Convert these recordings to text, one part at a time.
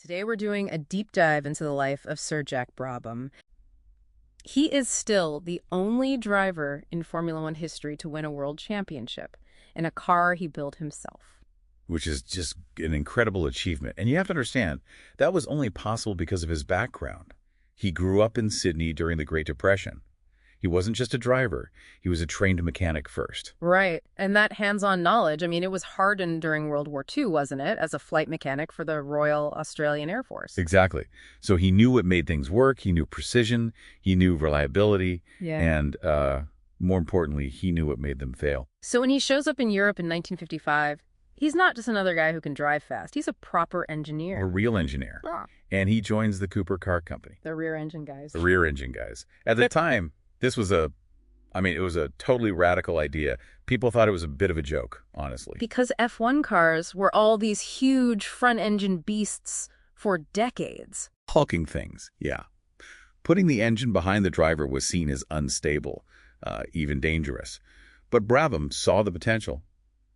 Today we're doing a deep dive into the life of Sir Jack Brabham. He is still the only driver in Formula One history to win a world championship in a car he built himself. Which is just an incredible achievement. And you have to understand, that was only possible because of his background. He grew up in Sydney during the Great Depression. He wasn't just a driver. He was a trained mechanic first. Right. And that hands-on knowledge, it was hardened during World War II, wasn't it, as a flight mechanic for the Royal Australian Air Force? Exactly. So he knew what made things work. He knew precision. He knew reliability. Yeah. And more importantly, he knew what made them fail. So when he shows up in Europe in 1955, he's not just another guy who can drive fast. He's a proper engineer. A real engineer. Ah. And he joins the Cooper Car Company. The rear engine guys. The rear engine guys. At the time, this was it was a totally radical idea. People thought it was a bit of a joke, honestly. Because F1 cars were all these huge front-engine beasts for decades. Hulking things, yeah. Putting the engine behind the driver was seen as unstable, even dangerous. But Brabham saw the potential.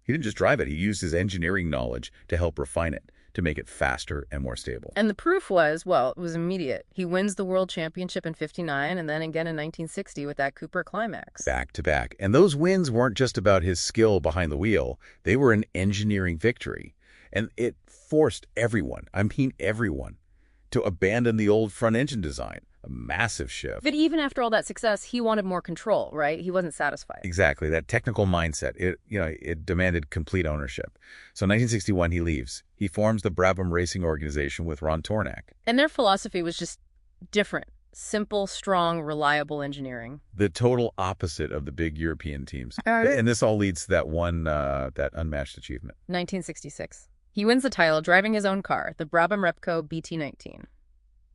He didn't just drive it. He used his engineering knowledge to help refine it, to make it faster and more stable. And the proof was, well, it was immediate. He wins the world championship in '59 and then again in 1960 with that Cooper climax. Back to back. And those wins weren't just about his skill behind the wheel. They were an engineering victory. And it forced everyone, to abandon the old front engine design. A massive shift. But even after all that success, he wanted more control, right? He wasn't satisfied. Exactly. That technical mindset, it demanded complete ownership. So in 1961, he leaves. He forms the Brabham Racing Organization with Ron Tornak. And their philosophy was just different. Simple, strong, reliable engineering. The total opposite of the big European teams. And this all leads to that unmatched achievement. 1966. He wins the title driving his own car, the Brabham Repco BT19.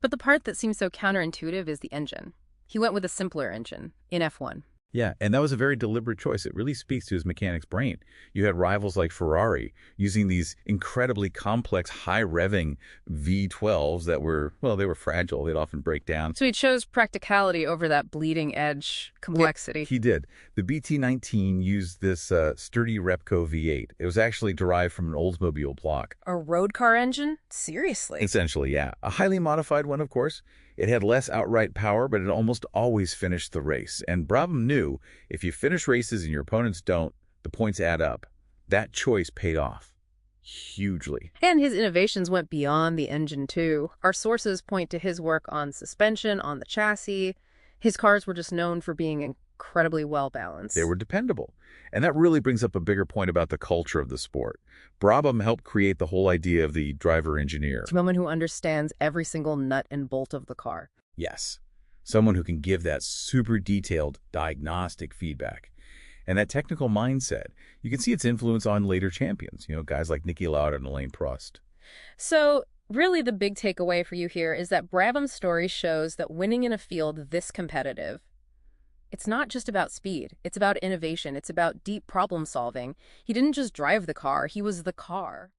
But the part that seems so counterintuitive is the engine. He went with a simpler engine in F1. Yeah, and that was a very deliberate choice. It really speaks to his mechanic's brain. You had rivals like Ferrari using these incredibly complex, high-revving V12s that were, they were fragile. They'd often break down. So he chose practicality over that bleeding-edge complexity. He did. The BT19 used this sturdy Repco V8. It was actually derived from an Oldsmobile block. A road car engine? Seriously? Essentially, yeah. A highly modified one, of course. It had less outright power, but it almost always finished the race. And Brabham knew if you finish races and your opponents don't, the points add up. That choice paid off hugely. And his innovations went beyond the engine, too. Our sources point to his work on suspension, on the chassis. His cars were just known for being incredibly well-balanced. They were dependable. And that really brings up a bigger point about the culture of the sport. Brabham helped create the whole idea of the driver-engineer. Someone who understands every single nut and bolt of the car. Yes. Someone who can give that super detailed diagnostic feedback. And that technical mindset, you can see its influence on later champions, guys like Niki Lauda and Alain Prost. So really the big takeaway for you here is that Brabham's story shows that winning in a field this competitive, it's not just about speed. It's about innovation. It's about deep problem solving. He didn't just drive the car. He was the car.